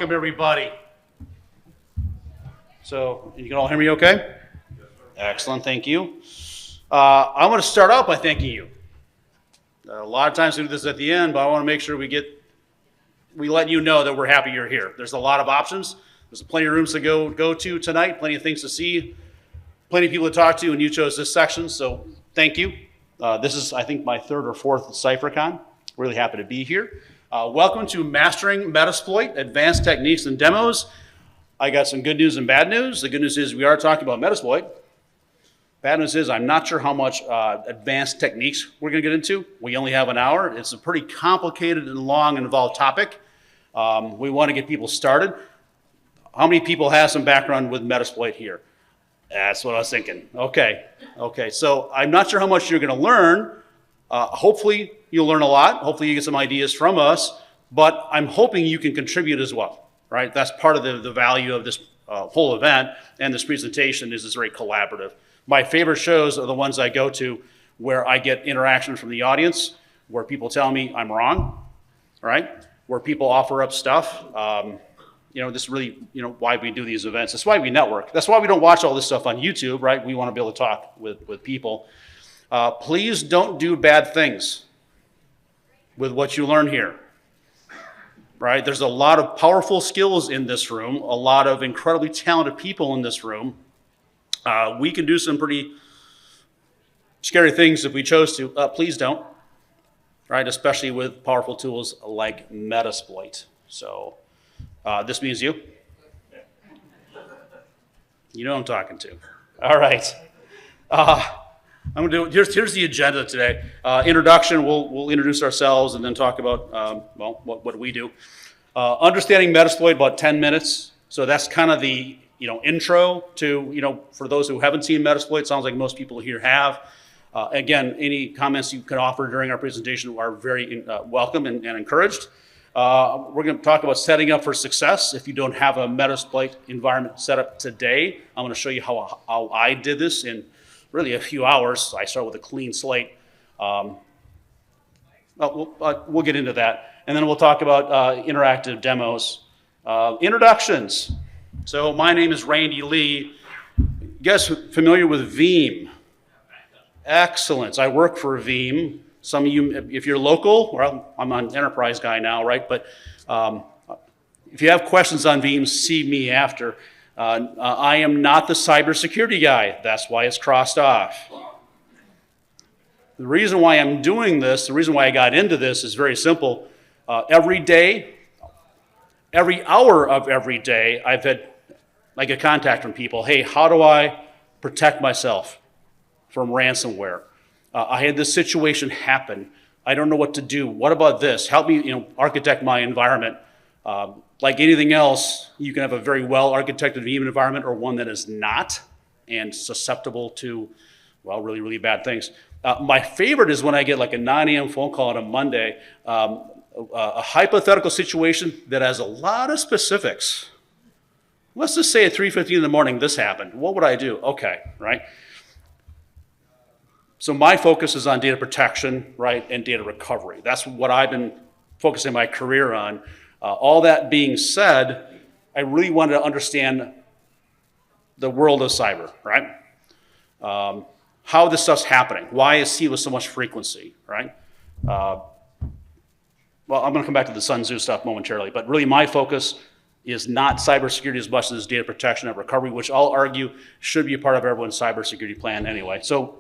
welcome everybody. So, you can all hear me okay? Excellent, thank you. I want to start out by thanking you. A lot of times we do this at the end, but I want to make sure we let you know that we're happy you're here. There's a lot of options. There's plenty of rooms to go to tonight, plenty of things to see, plenty of people to talk to, and you chose this section, so thank you. This is, I think, my third or fourth CypherCon. Really happy to be here. Welcome to Mastering Metasploit, Advanced Techniques and Demos. I got some good news and bad news. The good news is we are talking about Metasploit. Bad news is I'm not sure how much advanced techniques we're going to get into. We only have an hour. It's a pretty complicated and long and involved topic. We want to get people started. How many people have some background with Metasploit here? That's what I was thinking. Okay, so I'm not sure how much you're going to learn. Hopefully you'll learn a lot. Hopefully you get some ideas from us, but I'm hoping you can contribute as well, right? That's part of the value of this whole event, and this presentation is it's very collaborative. My favorite shows are the ones I go to where I get interaction from the audience, where people tell me I'm wrong, right? Where people offer up stuff. This is really, why we do these events. That's why we network. That's why we don't watch all this stuff on YouTube, right? We want to be able to talk with people. Please don't do bad things with what you learn here, right? There's a lot of powerful skills in this room, a lot of incredibly talented people in this room. We can do some pretty scary things if we chose to. Please don't, right? Especially with powerful tools like Metasploit. So this means you. You know who I'm talking to. All right. I'm gonna do. Here's the agenda today. Introduction. We'll introduce ourselves and then talk about what we do. Understanding Metasploit, about 10 minutes. So that's kind of the intro to, for those who haven't seen Metasploit, sounds like most people here have. Again, any comments you can offer during our presentation are very welcome and encouraged. We're going to talk about setting up for success. If you don't have a Metasploit environment set up today, I'm going to show you how I did this in really a few hours. I start with a clean slate. We'll get into that. And then we'll talk about interactive demos. Introductions. So my name is Randy Lee. You guys familiar with Veeam? Excellent. I work for Veeam. Some of you, if you're local, well, I'm an enterprise guy now, right? But if you have questions on Veeam, see me after. I am not the cybersecurity guy. That's why it's crossed off. The reason why I'm doing this, the reason why I got into this is very simple. Every day, every hour of every day, I get contact from people. Hey, how do I protect myself from ransomware? I had this situation happen. I don't know what to do. What about this? Help me, architect my environment. Like anything else, you can have a very well-architected Veeam environment or one that is not and susceptible to, really, really bad things. My favorite is when I get like a 9 a.m. phone call on a Monday, a hypothetical situation that has a lot of specifics. Let's just say at 3:15 in the morning, this happened. What would I do? Okay, right? So my focus is on data protection, right, and data recovery. That's what I've been focusing my career on. All that being said, I really wanted to understand the world of cyber, right? How this stuff's happening. Why is C with so much frequency, right? I'm going to come back to the Sun Tzu stuff momentarily, but really my focus is not cybersecurity as much as data protection and recovery, which I'll argue should be a part of everyone's cybersecurity plan anyway. So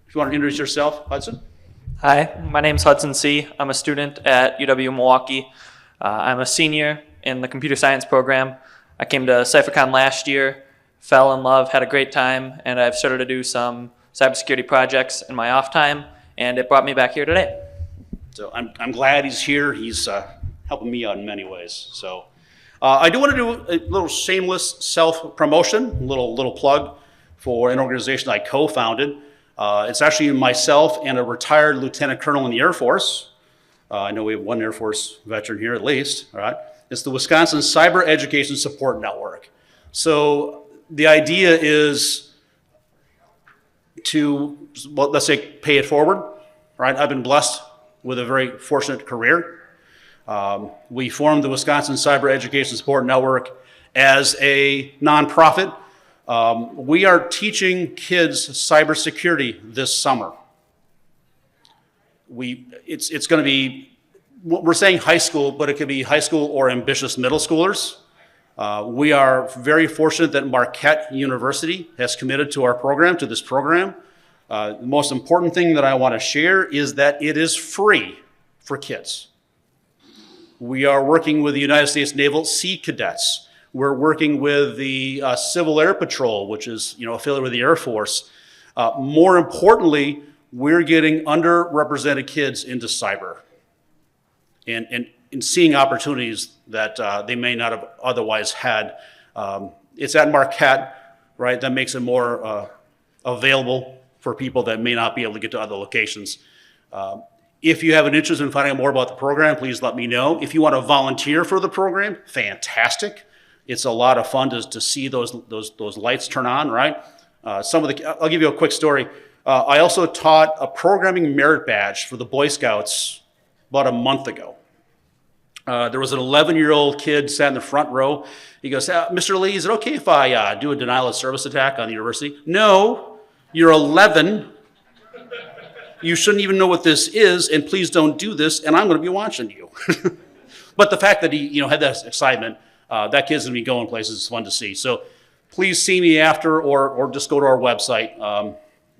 if you want to introduce yourself, Hudson. Hi, my name's Hudson C. I'm a student at UW-Milwaukee. I'm a senior in the computer science program. I came to CypherCon last year, fell in love, had a great time, and I've started to do some cybersecurity projects in my off time, and it brought me back here today. So I'm glad he's here. He's helping me out in many ways. So I do want to do a little shameless self-promotion, a little plug for an organization I co-founded. It's actually myself and a retired lieutenant colonel in the Air Force. I know we have one Air Force veteran here at least, all right? It's the Wisconsin Cyber Education Support Network. So the idea is to, let's say, pay it forward, right? I've been blessed with a very fortunate career. We formed the Wisconsin Cyber Education Support Network as a nonprofit. We are teaching kids cybersecurity this summer. It's going to be, we're saying high school, but it could be high school or ambitious middle schoolers. We are very fortunate that Marquette University has committed to our program, to this program. The most important thing that I want to share is that it is free for kids. We are working with the United States Naval Sea Cadets. We're working with the Civil Air Patrol, which is affiliated with the Air Force. More importantly, we're getting underrepresented kids into cyber and seeing opportunities that they may not have otherwise had. It's at Marquette, right? That makes it more available for people that may not be able to get to other locations. If you have an interest in finding out more about the program, please let me know. If you want to volunteer for the program, fantastic. It's a lot of fun to see those lights turn on, right? I'll give you a quick story. I also taught a programming merit badge for the Boy Scouts about a month ago. There was an 11-year-old kid sat in the front row. He goes, Mr. Lee, is it okay if I do a denial of service attack on the university? No, you're 11. You shouldn't even know what this is, and please don't do this, and I'm going to be watching you. But the fact that he had that excitement, that kid's going to be going places. It's fun to see. So please see me after or just go to our website.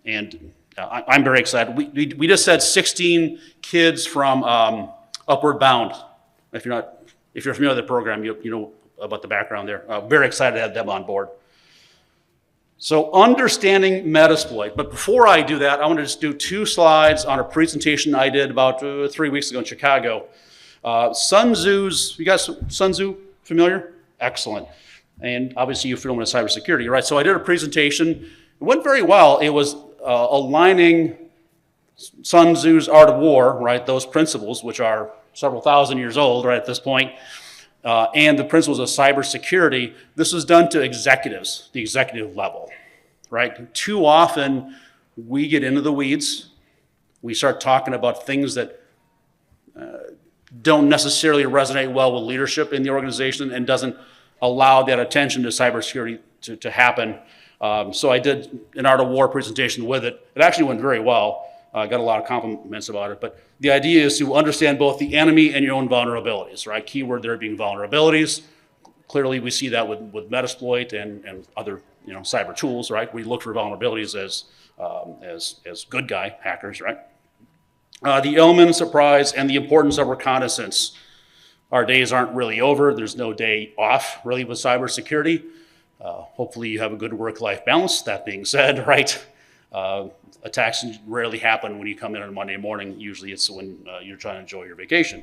I'm very excited. We just had 16 kids from Upward Bound. If you're familiar with the program, you know about the background there. Very excited to have them on board. So understanding Metasploit. But before I do that, I want to just do 2 slides on a presentation I did about 3 weeks ago in Chicago. Sun Tzu's, you guys, Sun Tzu familiar? Excellent. And obviously you're familiar with cybersecurity, right? So I did a presentation. It went very well. It was aligning Sun Tzu's Art of War, right? Those principles, which are several thousand years old, right, at this point, and the principles of cybersecurity. This was done to executives, the executive level, right? Too often we get into the weeds. We start talking about things that don't necessarily resonate well with leadership in the organization and doesn't allow that attention to cybersecurity to happen. So I did an Art of War presentation with it. It actually went very well. I got a lot of compliments about it. But the idea is to understand both the enemy and your own vulnerabilities, right? Keyword there being vulnerabilities. Clearly we see that with Metasploit and other cyber tools, right? We look for vulnerabilities as good guy hackers, right? The element of surprise and the importance of reconnaissance. Our days aren't really over. There's no day off really with cybersecurity. Hopefully you have a good work-life balance. That being said, right? Attacks rarely happen when you come in on a Monday morning. Usually it's when you're trying to enjoy your vacation.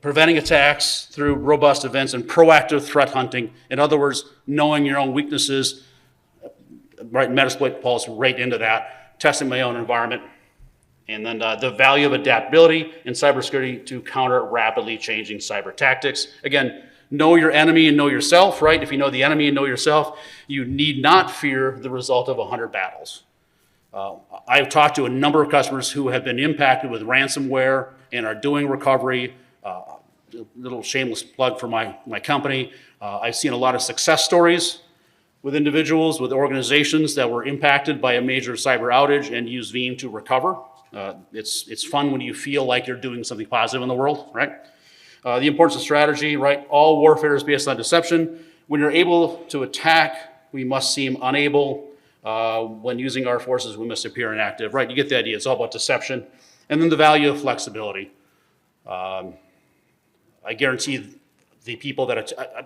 Preventing attacks through robust events and proactive threat hunting. In other words, knowing your own weaknesses. Right, Metasploit falls right into that. Testing my own environment. And then the value of adaptability in cybersecurity to counter rapidly changing cyber tactics. Again, know your enemy and know yourself, right? If you know the enemy and know yourself, you need not fear the result of 100 battles. I've talked to a number of customers who have been impacted with ransomware and are doing recovery. Little shameless plug for my company. I've seen a lot of success stories with individuals, with organizations that were impacted by a major cyber outage and use Veeam to recover. It's fun when you feel like you're doing something positive in the world, right? The importance of strategy, right? All warfare is based on deception. When you're able to attack, we must seem unable. When using our forces, we must appear inactive, right? You get the idea. It's all about deception. And then the value of flexibility. I guarantee the people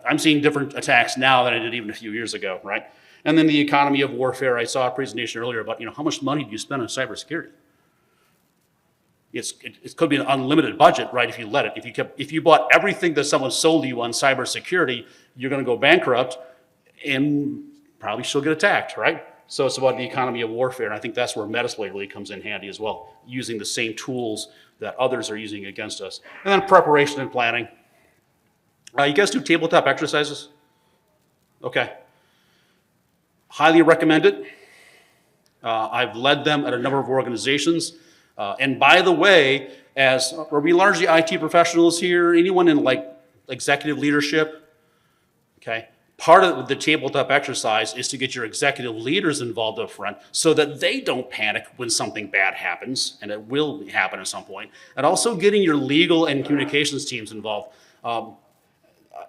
I'm seeing different attacks now than I did even a few years ago, right? And then the economy of warfare. I saw a presentation earlier about, how much money do you spend on cybersecurity? It could be an unlimited budget, right, if you let it. If you bought everything that someone sold you on cybersecurity, you're going to go bankrupt and probably still get attacked, right? So it's about the economy of warfare, and I think that's where Metasploit really comes in handy as well, using the same tools that others are using against us. And then preparation and planning. You guys do tabletop exercises? Okay. Highly recommend it. I've led them at a number of organizations. And by the way, are we largely IT professionals here? Anyone in like executive leadership? Okay. Part of the tabletop exercise is to get your executive leaders involved up front so that they don't panic when something bad happens, and it will happen at some point. And also getting your legal and communications teams involved.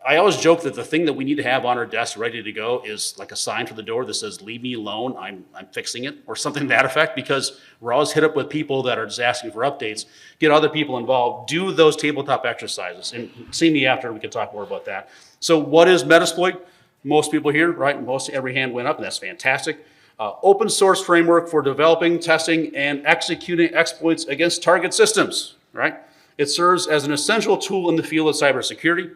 I always joke that the thing that we need to have on our desk ready to go is like a sign for the door that says, "Leave me alone, I'm fixing it," or something to that effect, because we're always hit up with people that are just asking for updates. Get other people involved, do those tabletop exercises, and see me after, we can talk more about that. So what is Metasploit? Most people here, right? Every hand went up, and that's fantastic. Open source framework for developing, testing, and executing exploits against target systems, right? It serves as an essential tool in the field of cybersecurity.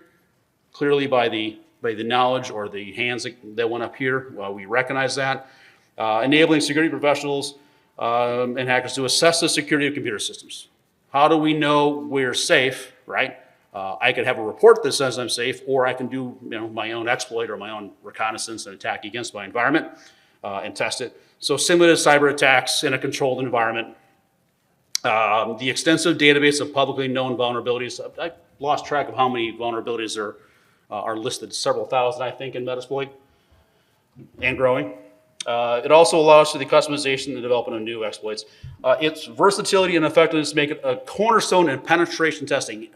Clearly by the knowledge or the hands that went up here, we recognize that. Enabling security professionals and hackers to assess the security of computer systems. How do we know we're safe, right? I could have a report that says I'm safe, or I can do my own exploit or my own reconnaissance and attack against my environment and test it. So simulated cyber attacks in a controlled environment. The extensive database of publicly known vulnerabilities. I lost track of how many vulnerabilities are listed, several thousand, I think, in Metasploit, and growing. It also allows for the customization and development of new exploits. Its versatility and effectiveness make it a cornerstone in penetration testing.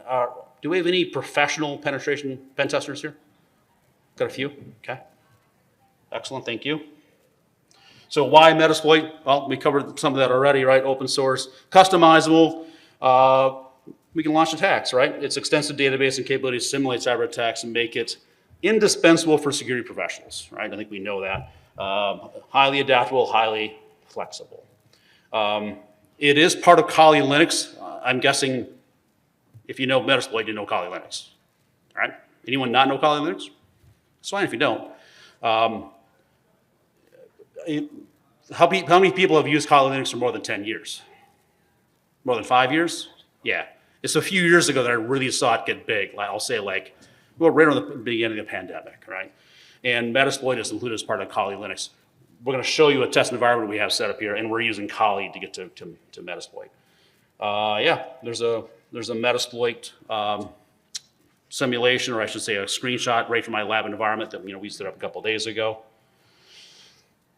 Do we have any professional penetration pen testers here? Got a few? Okay. Excellent, thank you. So why Metasploit? Well, we covered some of that already, right? Open source, customizable. We can launch attacks, right? Its extensive database and capabilities simulate cyber attacks and make it indispensable for security professionals, right? I think we know that. Highly adaptable, highly flexible. It is part of Kali Linux. I'm guessing if you know Metasploit, you know Kali Linux, all right? Anyone not know Kali Linux? It's fine if you don't. How many people have used Kali Linux for more than 10 years? More than 5 years? Yeah. It's a few years ago that I really saw it get big. I'll say right around the beginning of the pandemic, right? And Metasploit is included as part of Kali Linux. We're going to show you a test environment we have set up here, and we're using Kali to get to Metasploit. Yeah, there's a Metasploit simulation, or I should say a screenshot right from my lab environment that we set up a couple days ago.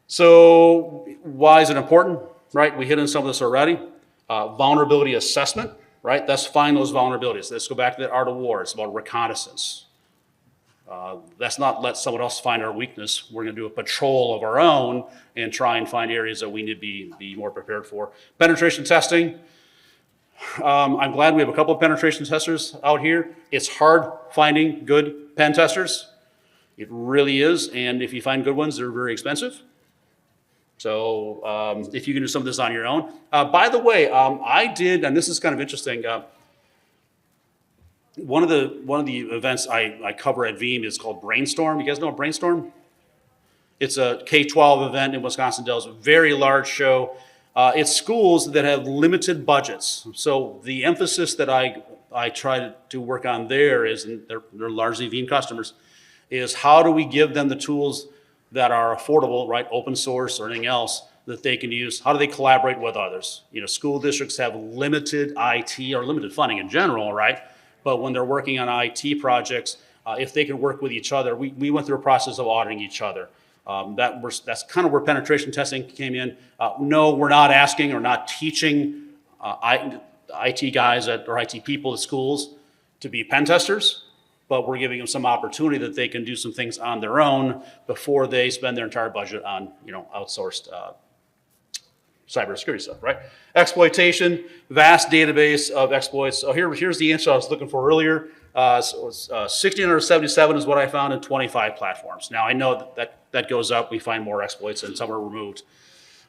So why is it important, right? We hit on some of this already. Vulnerability assessment, right? Let's find those vulnerabilities. Let's go back to the art of war. It's about reconnaissance. Let's not let someone else find our weakness. We're going to do a patrol of our own and try and find areas that we need to be more prepared for. Penetration testing. I'm glad we have a couple of penetration testers out here. It's hard finding good pen testers. It really is. And if you find good ones, they're very expensive. So if you can do some of this on your own. By the way, I did, and this is kind of interesting. One of the events I cover at Veeam is called Brainstorm. You guys know what Brainstorm? It's a K-12 event in Wisconsin Dells, a very large show. It's schools that have limited budgets. So the emphasis that I try to work on there is, and they're largely Veeam customers, is how do we give them the tools that are affordable, right, open source or anything else that they can use? How do they collaborate with others? School districts have limited IT or limited funding in general, right? But when they're working on IT projects, if they can work with each other, we went through a process of auditing each other. That's kind of where penetration testing came in. No, we're not asking or not teaching IT guys or IT people at schools to be pen testers, but we're giving them some opportunity that they can do some things on their own before they spend their entire budget on outsourced cybersecurity stuff, right? Exploitation, vast database of exploits. So here's the answer I was looking for earlier. So it's 1,677 is what I found in 25 platforms. Now I know that goes up. We find more exploits and some are removed,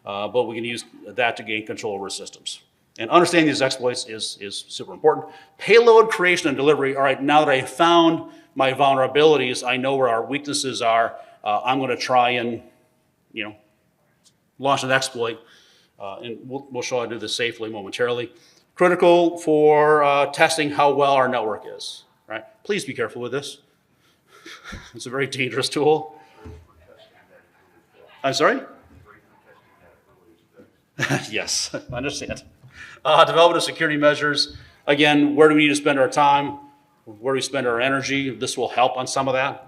but we can use that to gain control over systems. And understanding these exploits is super important. Payload creation and delivery. All right, now that I found my vulnerabilities, I know where our weaknesses are. I'm going to try and launch an exploit, and we'll show how to do this safely momentarily. Critical for testing how well our network is. Right? Please be careful with this. It's a very dangerous tool. I'm sorry? Yes, I understand. Development of security measures. Again, where do we need to spend our time? Where do we spend our energy? This will help on some of that.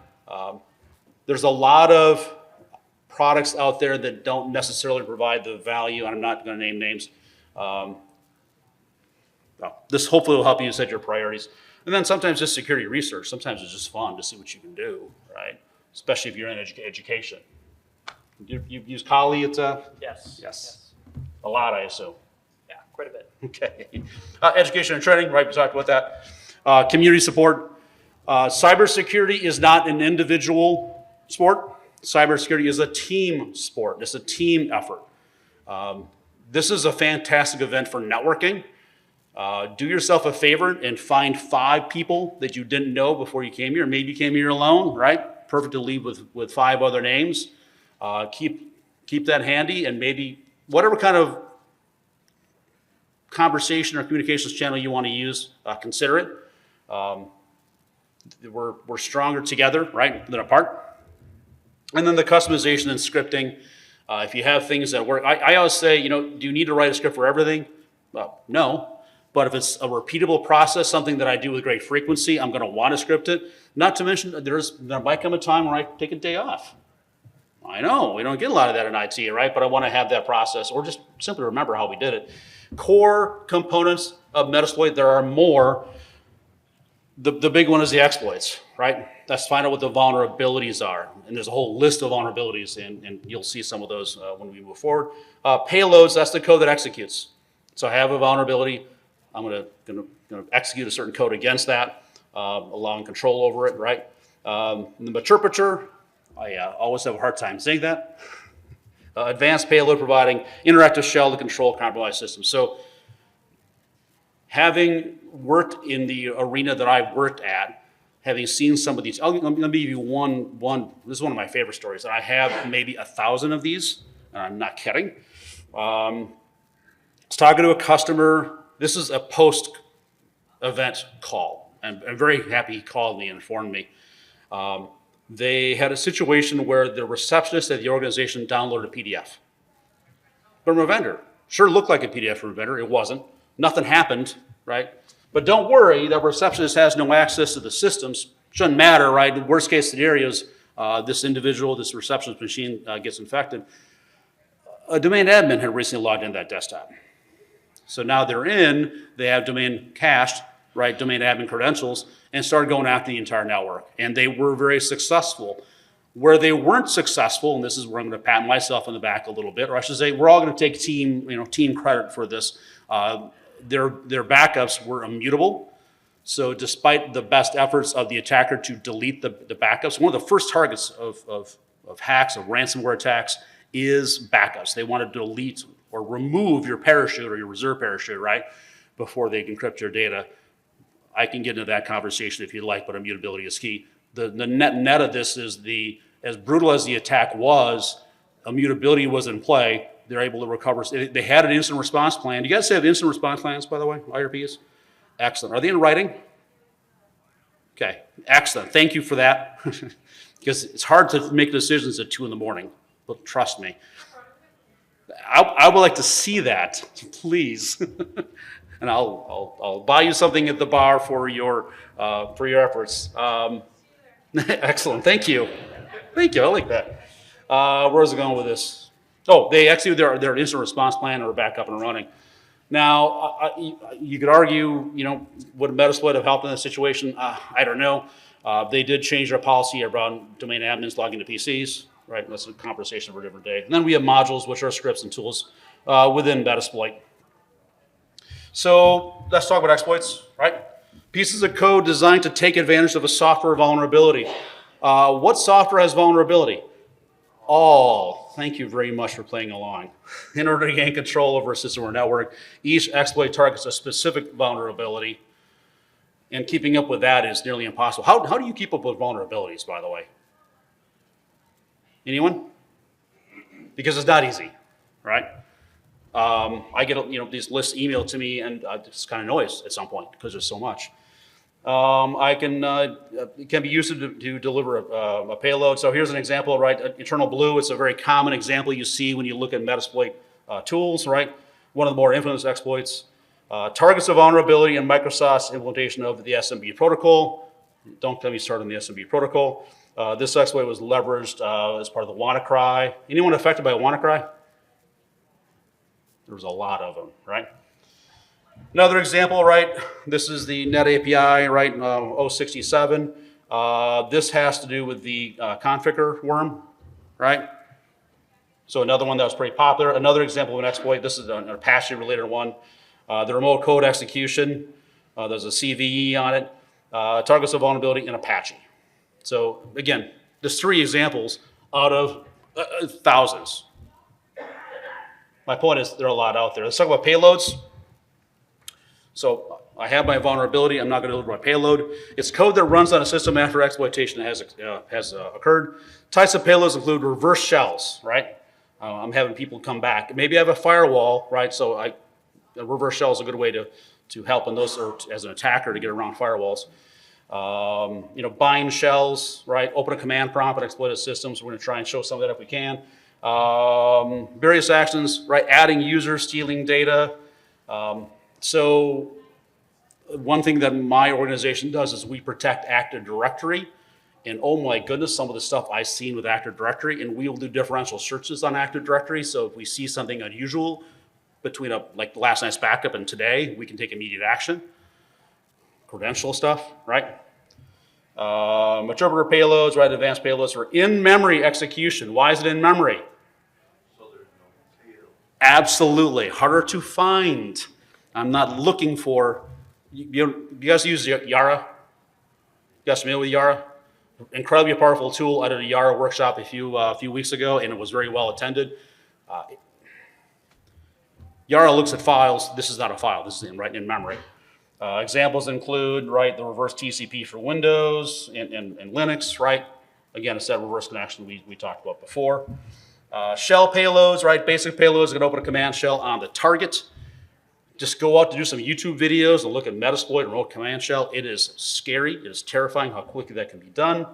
There's a lot of products out there that don't necessarily provide the value, and I'm not going to name names. This hopefully will help you set your priorities. And then sometimes just security research. Sometimes it's just fun to see what you can do, right? Especially if you're in education. You've used Kali at Yes. a lot, I assume. Yeah, quite a bit. Okay. Education and training, right? We talked about that. Community support. Cybersecurity is not an individual sport. Cybersecurity is a team sport. It's a team effort. This is a fantastic event for networking. Do yourself a favor and find 5 people that you didn't know before you came here. Maybe you came here alone, right? Perfect to leave with 5 other names. Keep that handy, and maybe whatever kind of conversation or communications channel you want to use, consider it. We're stronger together, right, than apart. And then the customization and scripting. If you have things that work, I always say, do you need to write a script for everything? Well, no. But if it's a repeatable process, something that I do with great frequency, I'm going to want to script it. Not to mention, there might come a time where I take a day off. I know, we don't get a lot of that in IT, right? But I want to have that process, or just simply remember how we did it. Core components of Metasploit, there are more. The big one is the exploits, right? Let's find out what the vulnerabilities are. And there's a whole list of vulnerabilities, and you'll see some of those when we move forward. Payloads, that's the code that executes. So I have a vulnerability. I'm going to execute a certain code against that, allowing control over it, right? The interpreter, I always have a hard time saying that. Advanced payload providing interactive shell to control compromised systems. So having worked in the arena that I've worked at, having seen some of these, let me give you one, this is one of my favorite stories. I have maybe 1,000 of these, and I'm not kidding. I was talking to a customer. This is a post-event call. I'm very happy he called me and informed me. They had a situation where the receptionist at the organization downloaded a PDF from a vendor. Sure looked like a PDF from a vendor. It wasn't. Nothing happened, right? But don't worry, that receptionist has no access to the systems. Shouldn't matter, right? The worst case scenarios, this individual, this receptionist machine gets infected. A domain admin had recently logged into that desktop. So now they have domain cached, right, domain admin credentials, and started going after the entire network. And they were very successful. Where they weren't successful, and this is where I'm going to pat myself on the back a little bit, or I should say, we're all going to take team credit for this. Their backups were immutable. So despite the best efforts of the attacker to delete the backups, one of the first targets of hacks, of ransomware attacks, is backups. They want to delete or remove your parachute or your reserve parachute, right, before they encrypt your data. I can get into that conversation if you like, but immutability is key. The net of this is as brutal as the attack was, immutability was in play. They're able to recover. They had an instant response plan. You guys have instant response plans, by the way, IRPs? Excellent. Are they in writing? Okay, excellent. Thank you for that. Because it's hard to make decisions at 2 a.m, but trust me. I would like to see that, please. And I'll buy you something at the bar for your efforts. Excellent. Thank you. I like that. Where was I going with this? Oh, they execute their instant response plan or back up and running. Now, you could argue, would Metasploit have helped in this situation? I don't know. They did change their policy around domain admins logging to PCs, right? That's a conversation for a different day. And then we have modules, which are scripts and tools within Metasploit. So let's talk about exploits, right? Pieces of code designed to take advantage of a software vulnerability. What software has vulnerability? All. Thank you very much for playing along. In order to gain control over a system or network, each exploit targets a specific vulnerability, and keeping up with that is nearly impossible. How do you keep up with vulnerabilities, by the way? Anyone? Because it's not easy, right? I get these lists emailed to me, and it's kind of noise at some point because there's so much. It can be used to deliver a payload. So here's an example, right? Internal blue, it's a very common example you see when you look at Metasploit tools, right? one of the more infamous exploits. Targets a vulnerability in Microsoft's implementation of the SMB protocol. Don't tell me start on the SMB protocol. This exploit was leveraged as part of the WannaCry. Anyone affected by a WannaCry? There was a lot of them, right? Another example, right? This is the Net API, right? 067. This has to do with the configure worm, right? So another one that was pretty popular. Another example of an exploit. This is an Apache-related one. The remote code execution. There's a CVE on it. Targets a vulnerability in Apache. So again, there's 3 examples out of thousands. My point is there are a lot out there. Let's talk about payloads. So I have my vulnerability. I'm not going to deliver my payload. It's code that runs on a system after exploitation has occurred. Types of payloads include reverse shells, right? I'm having people come back. Maybe I have a firewall, right? So a reverse shell is a good way to help in those, or as an attacker to get around firewalls. Bind shells, right? Open a command prompt and exploited systems. We're going to try and show some of that if we can. Various actions, right? Adding users, stealing data. So one thing that my organization does is we protect Active Directory. And oh my goodness, some of the stuff I've seen with Active Directory, and we will do differential searches on Active Directory. So if we see something unusual between like last night's backup and today, we can take immediate action. Credential stuff, right? Interpreter payloads, right? Advanced payloads for in-memory execution. Why is it in memory? So there's no tail. Absolutely. Harder to find. I'm not looking for, you guys use Yara? You guys familiar with Yara? Incredibly powerful tool. I did a Yara workshop a few weeks ago, and it was very well attended. Yara looks at files. This is not a file. This is right in memory. Examples include, right, the reverse TCP for Windows and Linux, right? Again, it's that reverse connection we talked about before. Shell payloads, right? Basic payloads are going to open a command shell on the target. Just go out to do some YouTube videos and look at Metasploit and remote command shell. It is scary. It is terrifying how quickly that can be done.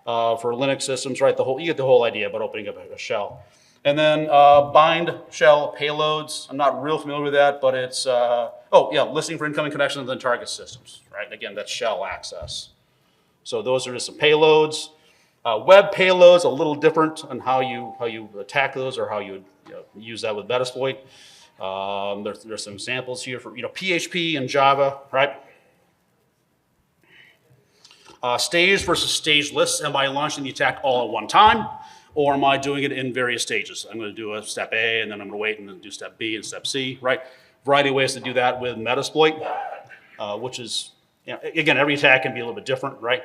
For Linux systems, right? You get the whole idea about opening up a shell. And then bind shell payloads. I'm not real familiar with that, but it's, listening for incoming connections and target systems, right? Again, that's shell access. So those are just some payloads. Web payloads, a little different on how you attack those or how you use that with Metasploit. There's some examples here for PHP and Java, right? Staged versus staged lists. Am I launching the attack all at one time, or am I doing it in various stages? I'm going to do a step A, and then I'm going to wait and then do step B and step C, right? Variety of ways to do that with Metasploit, which is, again, every attack can be a little bit different, right?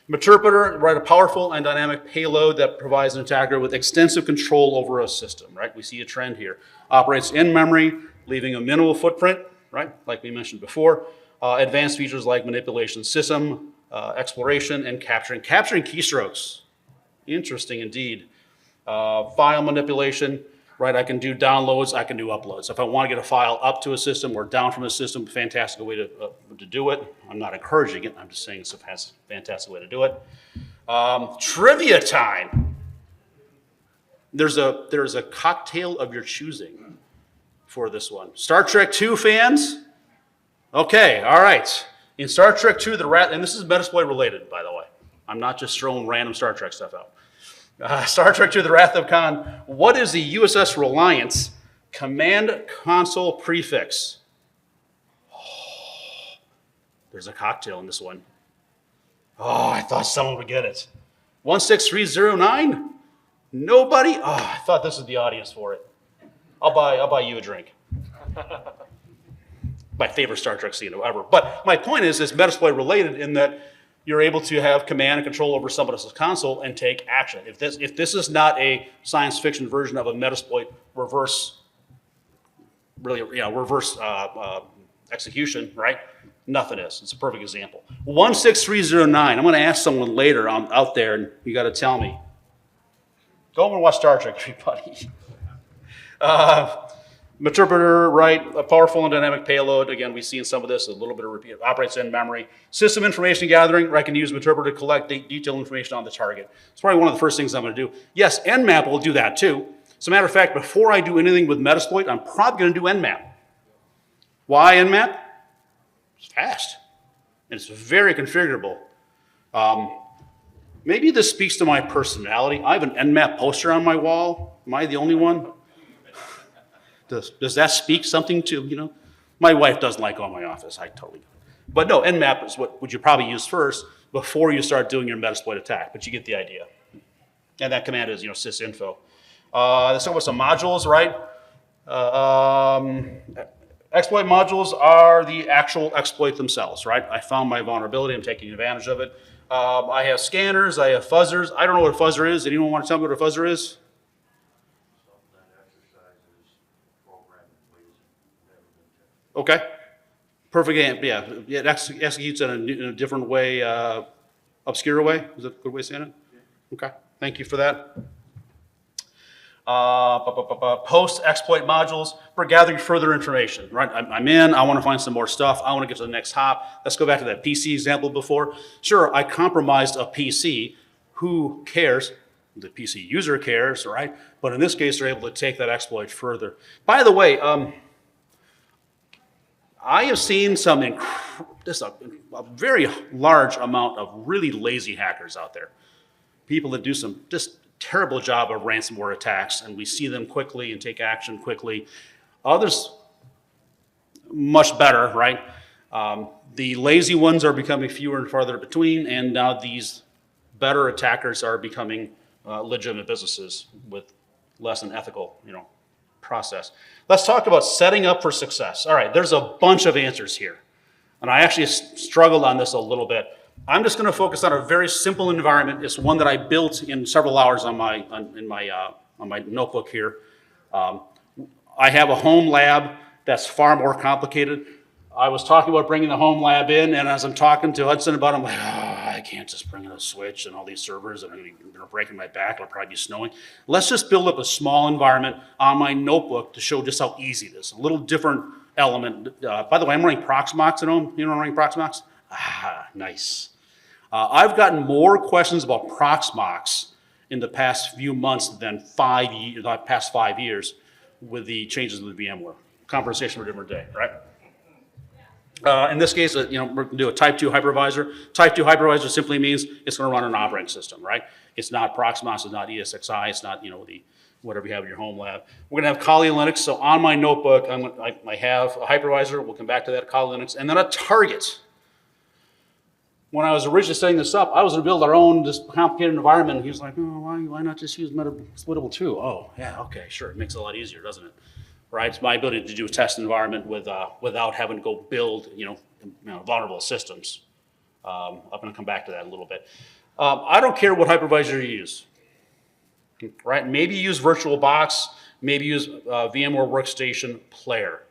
Interpreter, right, a powerful and dynamic payload that provides an attacker with extensive control over a system, right? We see a trend here. Operates in memory, leaving a minimal footprint, right? Like we mentioned before. Advanced features like manipulation system, exploration, and capturing keystrokes. Interesting indeed. File manipulation, right? I can do downloads, I can do uploads. If I want to get a file up to a system or down from a system, fantastic way to do it. I'm not encouraging it, I'm just saying it's a fantastic way to do it. Trivia time. There's a cocktail of your choosing for this one. Star Trek II fans? Okay, all right. In Star Trek II, and this is Metasploit related, by the way. I'm not just throwing random Star Trek stuff out. Star Trek II, The Wrath of Khan. What is the USS Reliance command console prefix? Oh, there's a cocktail in this one. Oh, I thought someone would get it. 16309? Nobody? Oh, I thought this was the audience for it. I'll buy you a drink. My favorite Star Trek scene ever. But my point is Metasploit related in that you're able to have command and control over somebody else's console and take action. If this is not a science fiction version of a Metasploit reverse execution, right? Nothing is. It's a perfect example. 16309. I'm going to ask someone later out there, and you got to tell me. Go over and watch Star Trek, everybody. Interpreter, right? A powerful and dynamic payload. Again, we've seen some of this, a little bit of repeat. Operates in memory. System information gathering, where I can use Interpreter to collect detailed information on the target. It's probably one of the first things I'm going to do. Yes, Nmap will do that too. As a matter of fact, before I do anything with Metasploit, I'm probably going to do Nmap. Why Nmap? It's fast, and it's very configurable. Maybe this speaks to my personality. I have an Nmap poster on my wall. Am I the only one? Does that speak something to, you know? My wife doesn't like all my office. I totally get it. But no, Nmap is what would you probably use first before you start doing your Metasploit attack, but you get the idea. And that command is, you know, sysinfo. Let's talk about some modules, right? Exploit modules are the actual exploit themselves, right? I found my vulnerability, I'm taking advantage of it. I have scanners, I have fuzzers. I don't know what a fuzzer is. Anyone want to tell me what a fuzzer is? Something that exercises programming ways never been tested. Okay. Perfect. Yeah, it executes in a different way, obscure way. Is that a good way of saying it? Okay. Thank you for that. Post-exploit modules for gathering further information, right? I'm in, I want to find some more stuff, I want to get to the next hop. Let's go back to that PC example before. Sure, I compromised a PC. Who cares? The PC user cares, right? But in this case, they're able to take that exploit further. By the way, I have seen just a very large amount of really lazy hackers out there. People that do some just terrible job of ransomware attacks, and we see them quickly and take action quickly. Others, much better, right? The lazy ones are becoming fewer and farther between, and now these better attackers are becoming legitimate businesses with less than ethical, you know, process. Let's talk about setting up for success. All right, there's a bunch of answers here, and I actually struggled on this a little bit. I'm just going to focus on a very simple environment. It's one that I built in several hours on my notebook here. I have a home lab that's far more complicated. I was talking about bringing the home lab in, and as I'm talking to Hudson about it, I'm like, I can't just bring in a switch and all these servers, and they're breaking my back. It'll probably be snowing. Let's just build up a small environment on my notebook to show just how easy it is. A little different element. By the way, I'm running Proxmox at home. You know I'm running Proxmox? Nice. I've gotten more questions about Proxmox in the past few months than past 5 years with the changes in the VMware. Conversation for a different day, right? In this case, we're going to do a type 2 hypervisor. Type 2 hypervisor simply means it's going to run an operating system, right? It's not Proxmox, it's not ESXi, it's not, whatever you have in your home lab. We're going to have Kali Linux. So on my notebook, I have a hypervisor. We'll come back to that, Kali Linux, and then a target. When I was originally setting this up, I was going to build our own this complicated environment. And he was like, why not just use Metasploitable 2? Oh, yeah, okay, sure. It makes it a lot easier, doesn't it? Right? It's my ability to do a test environment without having to go build, vulnerable systems. I'm going to come back to that in a little bit. I don't care what hypervisor you use. Right? Maybe use VirtualBox. Maybe use VMware Workstation Player.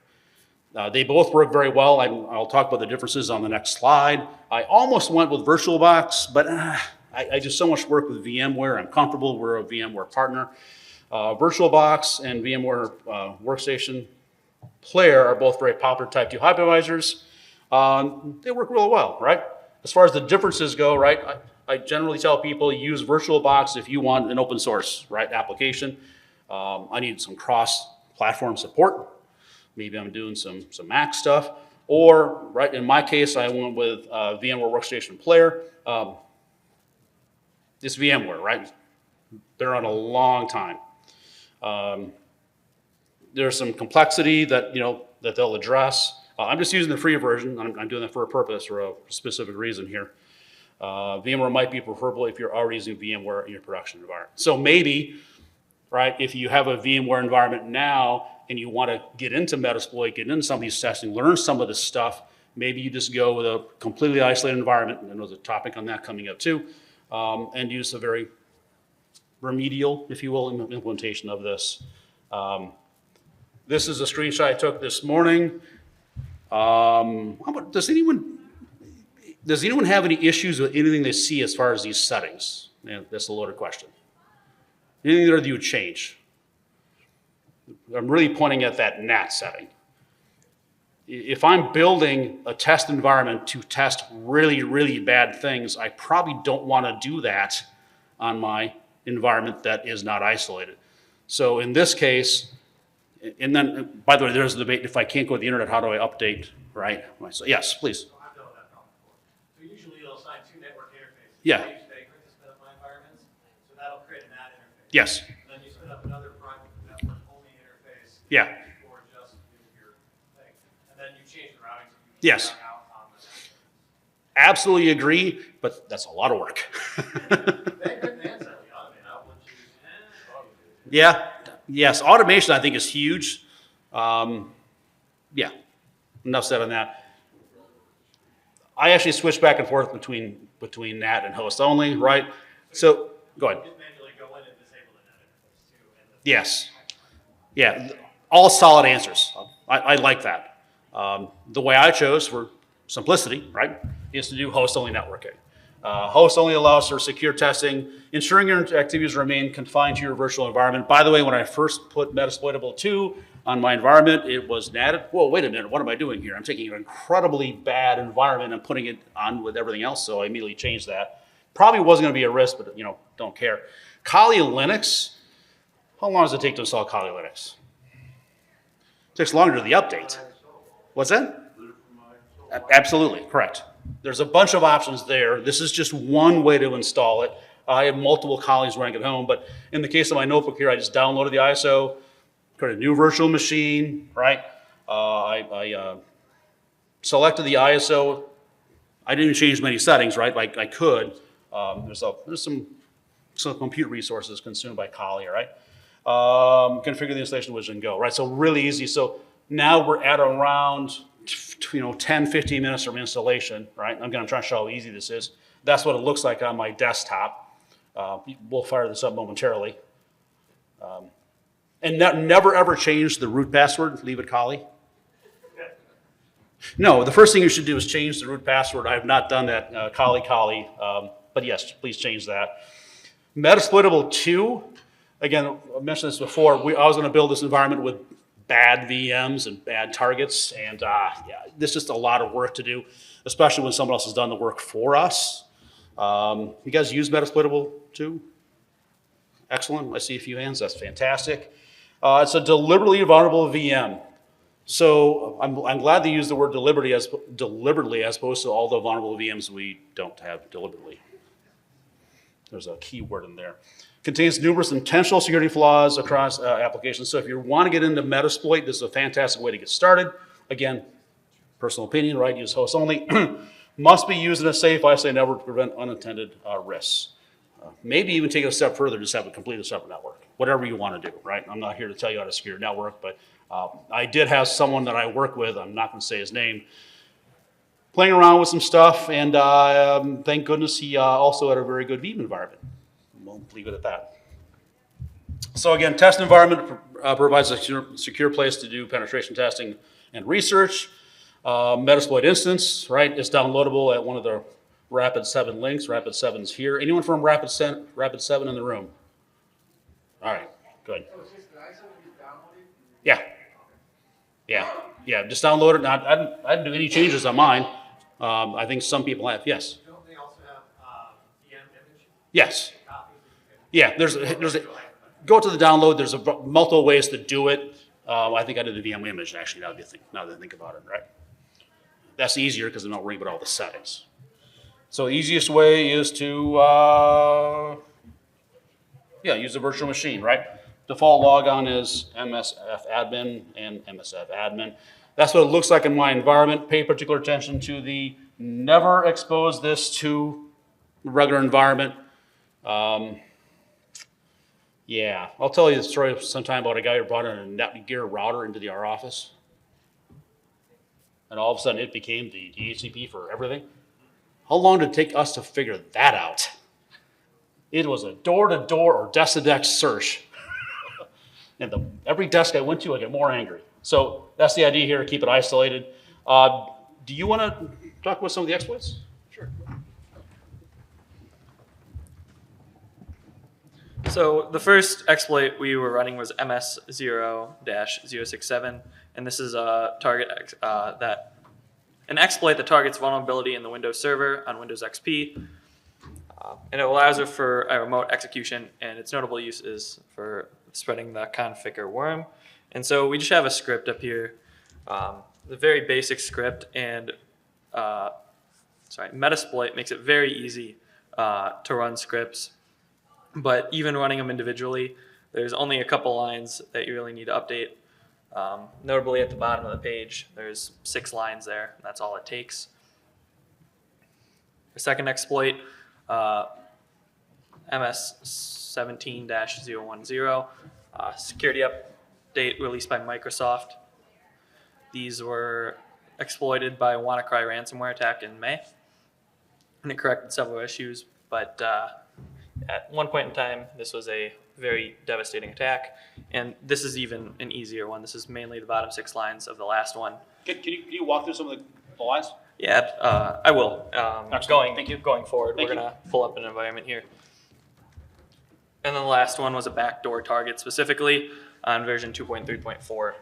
They both work very well. I'll talk about the differences on the next slide. I almost went with VirtualBox, but I do so much work with VMware. I'm comfortable. We're a VMware partner. VirtualBox and VMware Workstation Player are both very popular Type 2 hypervisors. They work really well, right? As far as the differences go, right, I generally tell people use VirtualBox if you want an open source, right, application. I need some cross-platform support. Maybe I'm doing some Mac stuff. Or, right, in my case, I went with VMware Workstation Player. It's VMware, right? They're on a long time. There's some complexity that that they'll address. I'm just using the free version. I'm doing that for a purpose or a specific reason here. VMware might be preferable if you're already using VMware in your production environment. So maybe, right, if you have a VMware environment now and you want to get into Metasploit, get into some of these testing, learn some of this stuff, maybe you just go with a completely isolated environment, and there's a topic on that coming up too, and use a very remedial, if you will, implementation of this. This is a screenshot I took this morning. Does anyone have any issues with anything they see as far as these settings? Yeah, that's a loaded question. Anything that you would change? I'm really pointing at that NAT setting. If I'm building a test environment to test really, really bad things, I probably don't want to do that on my environment that is not isolated. So in this case, and then, by the way, there's a debate, if I can't go to the internet, how do I update, right? So, yes, please. So I've dealt with that problem before. So usually you'll assign two network interfaces. Yeah. I use Vagrant to spin up my environments, so that'll create an ad interface. Yes. And then you spin up another private network only interface. Yeah. For just your thing. And then you change the routing so you can Yes. route out on the network. Absolutely agree, but that's a lot of work. Vagrant and semi-automate, I would choose automate. Yeah, yes, automation I think is huge. Yeah, enough said on that. I actually switch back and forth between that and host only, right? So, go ahead. Just manually go in and disable the net interface too. And the Yes. Yeah, all solid answers. I like that. The way I chose for simplicity, right, is to do host-only networking. Host-only allows for secure testing, ensuring your activities remain confined to your virtual environment. By the way, when I first put Metasploitable 2 on my environment, it was natted. Whoa, wait a minute, what am I doing here? I'm taking an incredibly bad environment and putting it on with everything else, so I immediately changed that. Probably wasn't going to be a risk, but don't care. Kali Linux, how long does it take to install Kali Linux? It takes longer to the update. What's that? Absolutely, correct. There's a bunch of options there. This is just one way to install it. I have multiple Kalis running at home, but in the case of my notebook here, I just downloaded the ISO, created a new virtual machine, right? I selected the ISO. I didn't change many settings, right? Like I could. There's some compute resources consumed by Kali, right? Configure the installation widget and go, right? So really easy. So now we're at around 10, 15 minutes from installation, right? I'm going to try to show how easy this is. That's what it looks like on my desktop. We'll fire this up momentarily. And never ever change the root password, leave it Kali. No, the first thing you should do is change the root password. I have not done that, Kali. But yes, please change that. Metasploitable 2, again, I mentioned this before, I was going to build this environment with bad VMs and bad targets, and there's just a lot of work to do, especially when someone else has done the work for us. You guys use Metasploitable 2? Excellent. I see a few hands. That's fantastic. It's a deliberately vulnerable VM. So I'm glad they use the word deliberately as opposed to all the vulnerable VMs we don't have deliberately. There's a key word in there. Contains numerous intentional security flaws across applications. So if you want to get into Metasploit, this is a fantastic way to get started. Again, personal opinion, right? Use host only. Must be used in a safe, isolated network to prevent unintended risks. Maybe even take it a step further, just have a completely separate network. Whatever you want to do, right? I'm not here to tell you how to secure a network, but I did have someone that I work with, I'm not going to say his name, playing around with some stuff, and thank goodness he also had a very good Veeam environment. We'll leave it at that. So again, test environment provides a secure place to do penetration testing and research. Metasploit instance, right, is downloadable at one of the Rapid7 links. Rapid7's here. Anyone from Rapid7 in the room? All right, good. Yeah. Yeah, just download it. I didn't do any changes on mine. I think some people have, yes. Don't they also have VM image Yes. copies that you can? Yeah, there's a, go to the download. There's multiple ways to do it. I think I did a VM image actually, now that I think about it, right? That's easier because I'm not worrying about all the settings. So the easiest way is to, use a virtual machine, right? Default logon is MSF admin and MSF admin. That's what it looks like in my environment. Pay particular attention to the never expose this to regular environment. Yeah, I'll tell you the story sometime about a guy who brought in a Netgear router into our office. And all of a sudden it became the DHCP for everything. How long did it take us to figure that out? It was a door-to-door or desk-to-desk search. And every desk I went to, I get more angry. So that's the idea here, keep it isolated. Do you want to talk about some of the exploits? Sure. So the first exploit we were running was MS0-067, and this is a an exploit that targets vulnerability in the Windows Server on Windows XP, and it allows it for a remote execution, and its notable use is for spreading the configure worm. And so we just have a script up here, the very basic script, and Metasploit makes it very easy to run scripts, but even running them individually, there's only a couple lines that you really need to update. Notably at the bottom of the page, there's 6 lines there, and that's all it takes. The second exploit, MS 17-010, security update released by Microsoft. These were exploited by a WannaCry ransomware attack in May, and it corrected several issues, but at one point in time, this was a very devastating attack, and this is even an easier one. This is mainly the bottom 6 lines of the last one. Can you walk through some of the lines? Yeah, I will. Thank you. Going forward, Thank we're going to pull up an environment here. And then the last one was a backdoor target, specifically on version 2.3.4.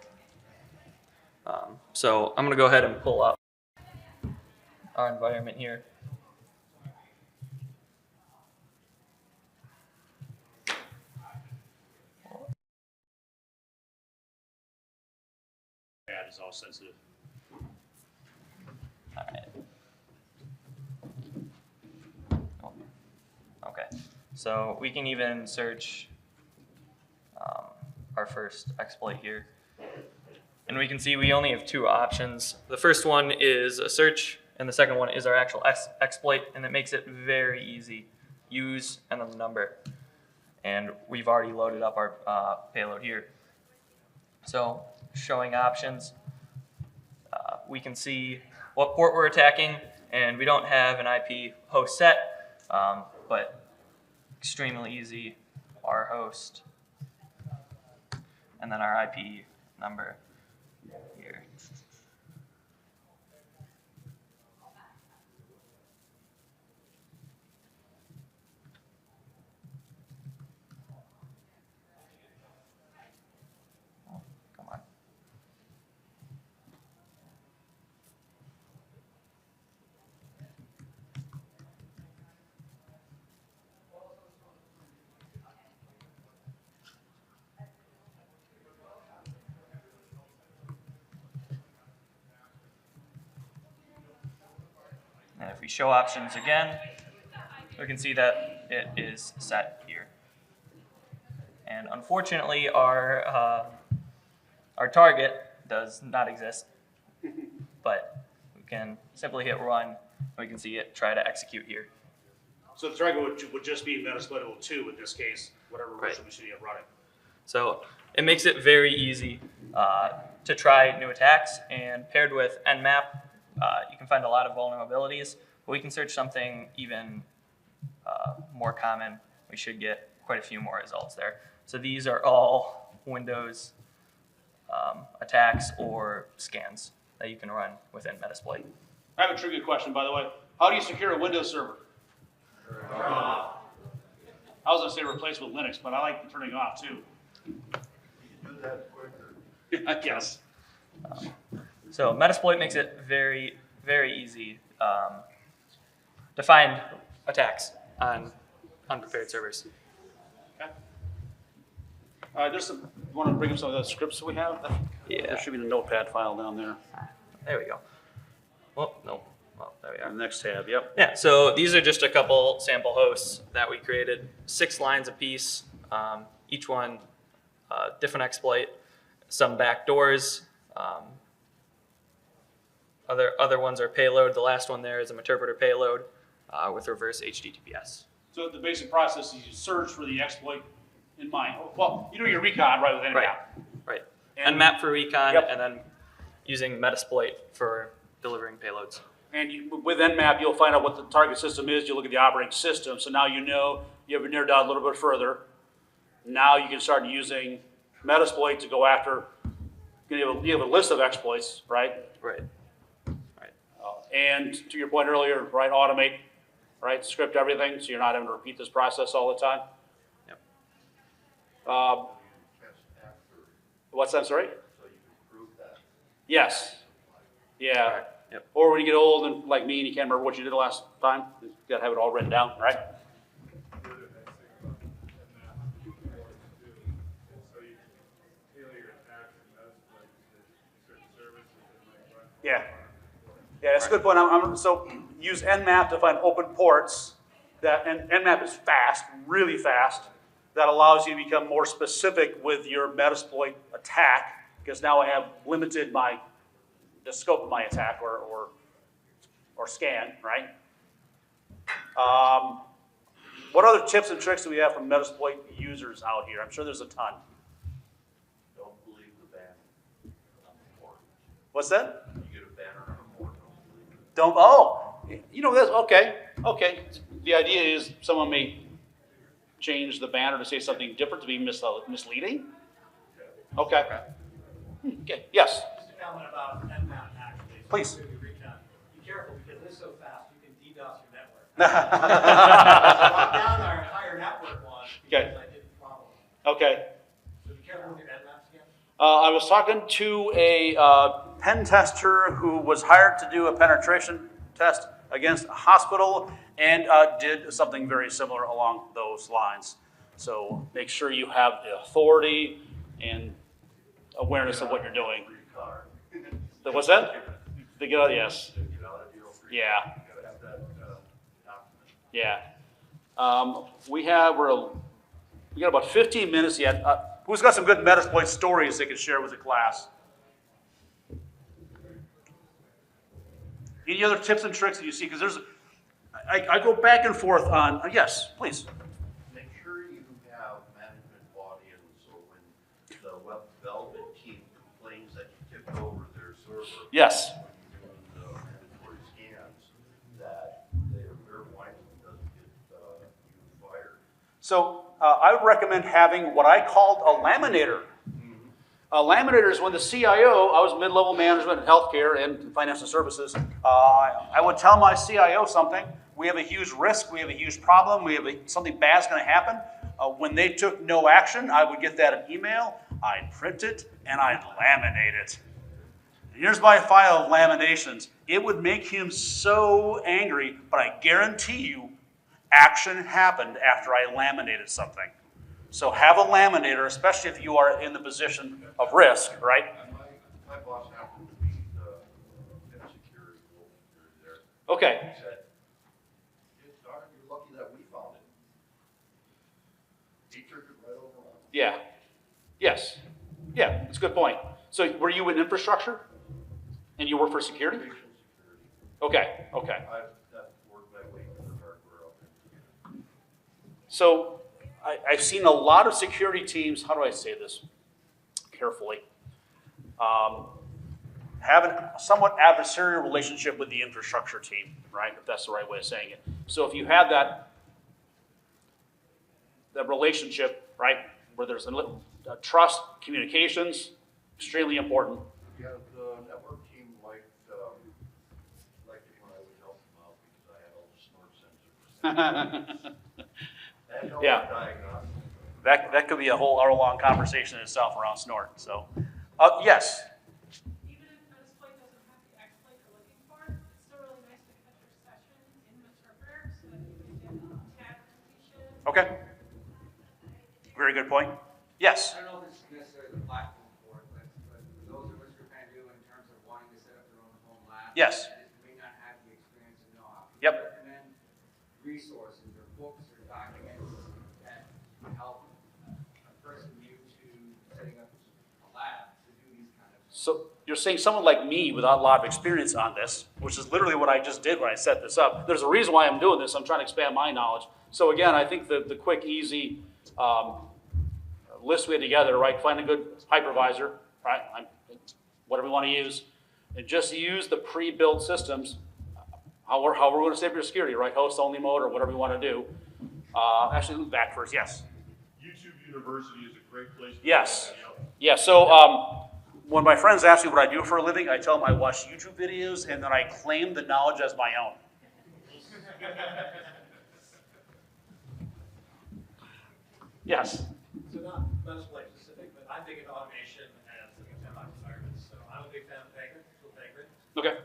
So I'm going to go ahead and pull up our environment here. Pad is all sensitive. All right. Oh, okay, so we can even search our first exploit here. And we can see we only have 2 options. The first one is a search, and the second one is our actual exploit, and it makes it very easy. Use and then the number. And we've already loaded up our payload here. So showing options, we can see what port we're attacking, and we don't have an IP host set, but extremely easy, our host, and then our IP number here. Oh, come on. And if we show options again, we can see that it is set here. And unfortunately, our target does not exist, but we can simply hit run, and we can see it try to execute here. So the target would just be Metasploit 2 in this case, whatever version we should be running. So it makes it very easy to try new attacks, and paired with Nmap, you can find a lot of vulnerabilities, but we can search something even more common. We should get quite a few more results there. So these are all Windows attacks or scans that you can run within Metasploit. I have a trivia question, by the way. How do you secure a Windows server? I was going to say replace with Linux, but I like turning off too. You do that quicker. I guess. So Metasploit makes it very, very easy to find attacks on unprepared servers. Okay. You want to bring up some of the scripts we have? Yeah. There should be a notepad file down there. There we go. Well, no. Well, there we are. The next tab, yep. Yeah, so these are just a couple sample hosts that we created, 6 lines apiece, each one different exploit, some backdoors, other ones are payload. The last one there is a interpreter payload with reverse HTTPS. So the basic process is you search for the exploit in mind. Well, you do your recon right with Nmap. Right. And Nmap for recon, Yep. and then using Metasploit for delivering payloads. And with Nmap, you'll find out what the target system is. You look at the operating system. So now you know you have narrowed down a little bit further. Now you can start using Metasploit to go after. You have a list of exploits, right? Right. And to your point earlier, right? Automate, right? Script everything, so you're not having to repeat this process all the time. Yep. Test after, What's that? Sorry. so you can prove that. Yes. Yeah. Correct. Yep. Or when you get old and like me and you can't remember what you did last time, you gotta have it all written down, right? The other nice thing about Nmap 2.2 is Yeah, that's a good point. So use Nmap to find open ports. And Nmap is fast, really fast. That allows you to become more specific with your Metasploit attack, because now I have limited the scope of my attack or scan, right? What other tips and tricks do we have from Metasploit users out here? I'm sure there's a ton. Don't believe the banner on the board. What's that? You get a banner on a board, don't believe it. This, okay. The idea is someone may change the banner to say something different to be misleading? Okay. Okay, yes? Just a comment about Nmap actually. So Please. maybe recap. Be careful because it's so fast you can DDoS your network. Lock down our entire network one because Okay. I didn't follow. Okay. So be careful with your Nmaps again. I was talking to a pen tester who was hired to do a penetration test against a hospital and did something very similar along those lines. So make sure you have the authority and awareness of what you're doing. Free car. What's that? To get out, yes. To get out of deal free. Yeah. You gotta have that document. Yeah. We got about 15 minutes yet. Who's got some good Metasploit stories they could share with the class? Any other tips and tricks that you see? Because I go back and forth on, yes, please. Make sure you have management bought-in, so when the web development team complains that you tipped over their server. Yes. When you're doing the mandatory scans, that their whining doesn't get you fired. So I would recommend having what I called a laminator. A laminator is when the CIO, I was mid-level management in healthcare and financial services, I would tell my CIO something. We have a huge risk, we have a huge problem, something bad's gonna happen. When they took no action, I would get that in email, I'd print it, and I'd laminate it. Here's my file of laminations. It would make him so angry, but I guarantee you, action happened after I laminated something. So have a laminator, especially if you are in the position of risk, right? And my boss happened to be the security there. Okay. He said, "Darn, you're lucky that we found it." He turned it right over on. Yeah. Yes. Yeah, that's a good point. So were you in infrastructure? And you work for security? Information security. Okay. I've worked my way through the hardware up in. So I've seen a lot of security teams, how do I say this carefully? Have a somewhat adversarial relationship with the infrastructure team, right? If that's the right way of saying it. So if you have that relationship, right, where there's a trust, communications, extremely important. Yeah, the network team liked it when I would help them out because I had all the snort sensors. And no Yeah. diagnostics. That could be a whole hour-long conversation in itself around snort. So, yes. Even if Metasploit doesn't have the exploit you're looking for, it's still really nice to catch your session in the interpreter so that you can get tag completion. Okay. Very good point. Yes. I don't know if this is necessarily the platform for it, but for those of us who kind of do in terms of wanting to set up their own home lab. Yes. That may not have the experience and know-how. Yep. Can you recommend resources or books or documents that help a person new to setting up a lab to do these kind of? So you're saying someone like me without a lot of experience on this, which is literally what I just did when I set this up. There's a reason why I'm doing this. I'm trying to expand my knowledge. So again, I think the quick, easy list we had together, right? Find a good hypervisor, right? Whatever we want to use, and just use the pre-built systems. How we're going to save your security, right? Host-only mode or whatever you want to do. Actually, back first. Yes. YouTube University is a great place to Yes. do that. Yeah, so when my friends ask me what I do for a living, I tell them I watch YouTube videos and then I claim the knowledge as my own. Yes. So not Metasploit specific, but I'm big into automation and sandbox environments. So I'm a big fan of Vagrant, Vagrant. Okay.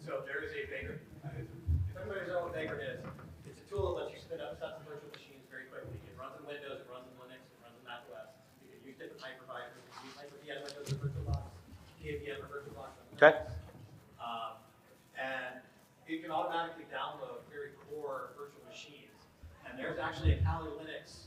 So there is a Vagrant. If everybody knows what Vagrant is, it's a tool that lets you spin up sets of virtual machines very quickly. It runs in Windows, it runs in Linux, it runs in Mac OS. You can use different hypervisors. You can use HyperVM Windows or VirtualBox, KVM or VirtualBox. Okay. there's actually a Kali Linux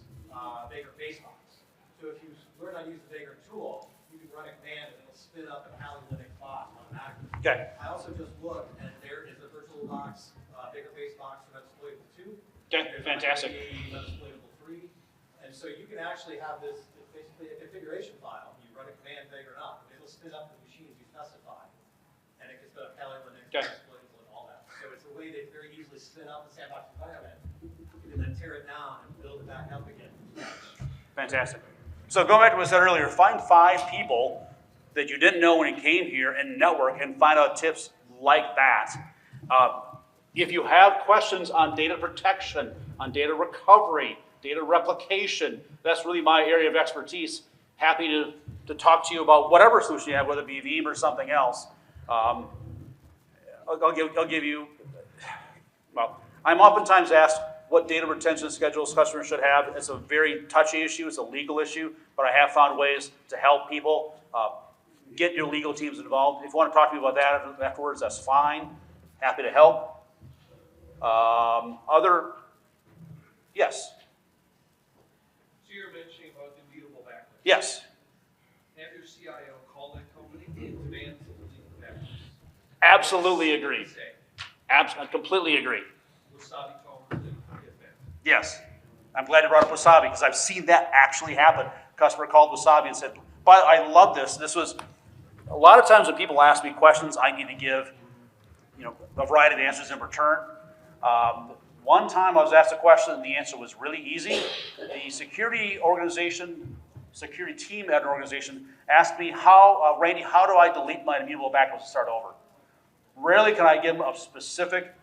Vagrant base box. So if you learn how to use the Vagrant tool, you can run a command and it'll spin up a Kali Linux box automatically. Okay. I also just looked, and there is a VirtualBox Vagrant base box for Metasploitable 2. Okay, There's fantastic. Metasploitable 3. And so you can actually have this, it's basically a configuration file. You run a command Vagrant up, and it'll spin up the machines you specify. And it can spin up Kali Linux, Okay. Metasploitable, and all that. So it's a way to very easily spin up the sandbox environment, and then tear it down and build it back up again. Fantastic. So going back to what I said earlier, find 5 people that you didn't know when you came here and network and find out tips like that. If you have questions on data protection, on data recovery, data replication, that's really my area of expertise. Happy to talk to you about whatever solution you have, whether it be Veeam or something else. I'll give you, well, I'm oftentimes asked what data retention schedules customers should have. It's a very touchy issue, it's a legal issue, but I have found ways to help people. Get your legal teams involved. If you want to talk to me about that afterwards, that's fine. Happy to help. Yes? So you're mentioning about immutable backups. Yes. Have your CIO call that company and demand immutable backups. Absolutely agree. Say, I completely agree. Wasabi told them to get back. Yes. I'm glad you brought up Wasabi because I've seen that actually happen. Customer called Wasabi and said, "But I love this. This was." A lot of times when people ask me questions, I need to give, a variety of answers in return. One time I was asked a question and the answer was really easy. The security team at an organization asked me, Randy, how do I delete my immutable backups and start over? Rarely can I give them a specific,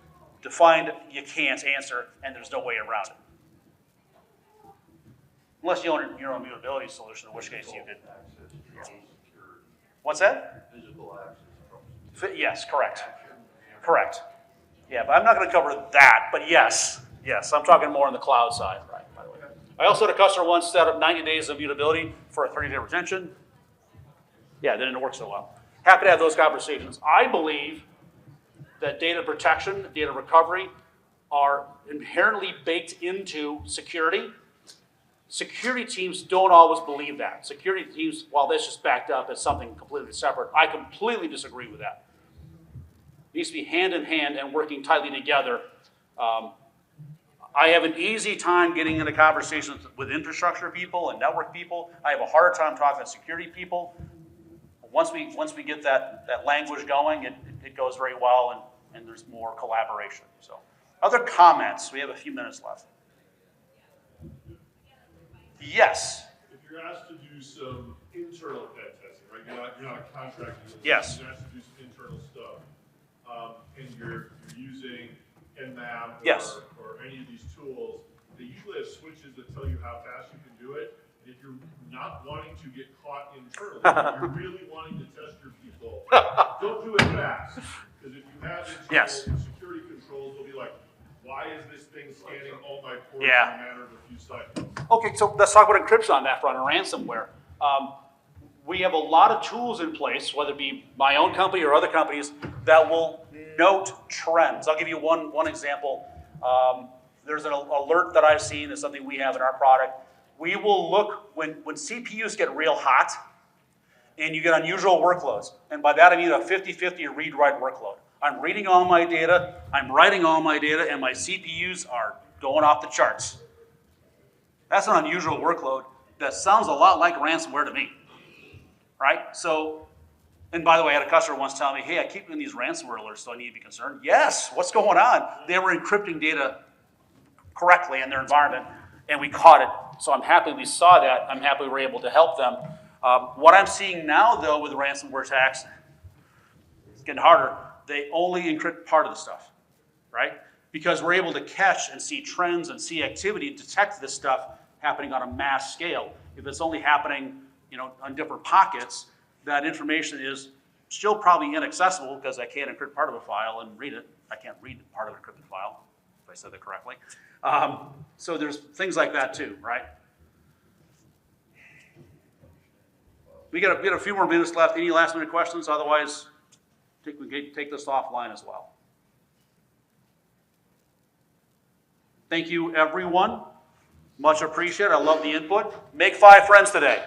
defined, you can't answer, and there's no way around it. Unless you own your own immutability solution, in which case you could. What's that? Physical access. Yes, correct. Correct. Yeah, but I'm not going to cover that, but yes, I'm talking more on the cloud side, right, by the way. I also had a customer once set up 90 days of immutability for a 30-day retention. Yeah, that didn't work so well. Happy to have those conversations. I believe that data protection, data recovery are inherently baked into security. Security teams don't always believe that. Security teams, while that's just backed up as something completely separate, I completely disagree with that. It needs to be hand in hand and working tightly together. I have an easy time getting into conversations with infrastructure people and network people. I have a harder time talking to security people. Once we get that language going, it goes very well and there's more collaboration. So, other comments? We have a few minutes left. Yes. If you're asked to do some internal pen testing, right? You're not a contractor. Yes. You're asked to do some internal stuff, and you're using Nmap Yes. or any of these tools. They usually have switches that tell you how fast you can do it. And if you're not wanting to get caught internally, you're really wanting to test your people, don't do it fast. Because if you have internal security controls, they'll be like, why is this thing scanning all my ports in a matter of a few seconds? Okay, so let's talk about encryption on that front and ransomware. We have a lot of tools in place, whether it be my own company or other companies, that will note trends. I'll give you one example. There's an alert that I've seen, is something we have in our product. We will look when CPUs get real hot and you get unusual workloads. And by that I mean a 50-50 read-write workload. I'm reading all my data, I'm writing all my data, and my CPUs are going off the charts. That's an unusual workload that sounds a lot like ransomware to me, right? So, and by the way, I had a customer once tell me, hey, I keep getting these ransomware alerts, so I need to be concerned. Yes, what's going on? They were encrypting data correctly in their environment, and we caught it. So I'm happy we saw that. I'm happy we were able to help them. What I'm seeing now, though, with ransomware attacks, it's getting harder. They only encrypt part of the stuff, right? Because we're able to catch and see trends and see activity, detect this stuff happening on a mass scale. If it's only happening, on different pockets, that information is still probably inaccessible because I can't encrypt part of a file and read it. I can't read part of an encrypted file, if I said that correctly. So there's things like that too, right? We got a few more minutes left. Any last minute questions? Otherwise, we can take this offline as well. Thank you, everyone. Much appreciated. I love the input. Make 5 friends today.